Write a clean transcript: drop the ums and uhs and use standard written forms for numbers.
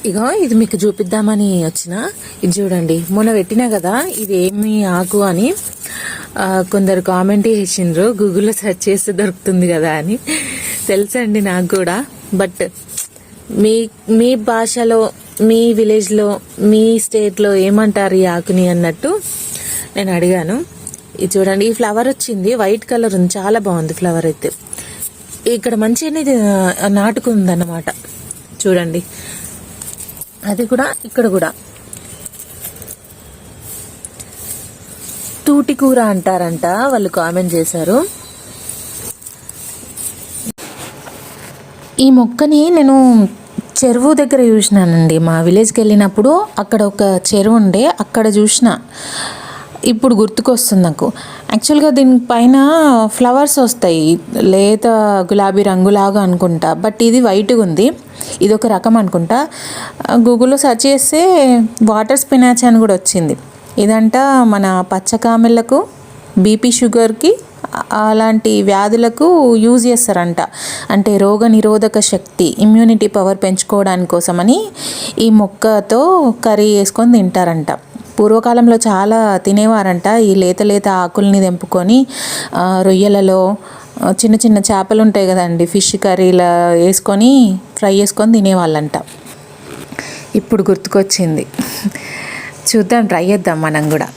ఇగో ఇది మీకు చూపిద్దామని వచ్చిన. ఇది చూడండి, మొన్న పెట్టినా కదా ఇది ఏమి ఆకు అని. కొందరు కామెంట్ చేసిండ్రు, గూగుల్లో సెర్చ్ చేస్తే దొరుకుతుంది కదా అని. తెలుసండి నాకు కూడా, బట్ మీ మీ భాషలో, మీ విలేజ్లో, మీ స్టేట్లో ఏమంటారు ఈ ఆకుని అన్నట్టు నేను అడిగాను. ఇది చూడండి, ఈ ఫ్లవర్ వచ్చింది, వైట్ కలర్ ఉంది, చాలా బాగుంది ఫ్లవర్ అయితే. ఇక్కడ మంచిగానే నాటుకుందన్నమాట. చూడండి, అది కూడా ఇక్కడ కూడా తూటి కూర అంటారంట, వాళ్ళు కామెంట్ చేశారు. ఈ మొక్కని నేను చెరువు దగ్గర చూసినానండి. మా విలేజ్కి వెళ్ళినప్పుడు అక్కడ ఒక చెరువు ఉండే, అక్కడ చూసిన. ఇప్పుడు గుర్తుకొస్తుంది నాకు. యాక్చువల్గా దీనిపైన ఫ్లవర్స్ వస్తాయి, లేత గులాబీ రంగులాగా అనుకుంటా, బట్ ఇది వైట్గా ఉంది. ఇది ఒక రకం అనుకుంటా. గూగుల్లో సెర్చ్ చేస్తే వాటర్ స్పినాచ్ అని కూడా వచ్చింది. ఇదంట మన పచ్చకామెళ్ళకు, బీపీ, షుగర్కి, అలాంటి వ్యాధులకు యూజ్ చేస్తారంట. అంటే రోగ నిరోధక శక్తి, ఇమ్యూనిటీ పవర్ పెంచుకోవడానికి కోసమని ఈ మొక్కతో కర్రీ వేసుకొని తింటారంట. పూర్వకాలంలో చాలా తినేవారంట. ఈ లేత లేత ఆకుల్ని తెంపుకొని రొయ్యలలో, చిన్న చిన్న చేపలు ఉంటాయి కదండి, ఫిష్ కర్రీలా వేసుకొని ఫ్రై చేసుకొని తినేవాళ్ళంట. ఇప్పుడు గుర్తుకొచ్చింది, చూద్దాం, ట్రై చేద్దాం మనం కూడా.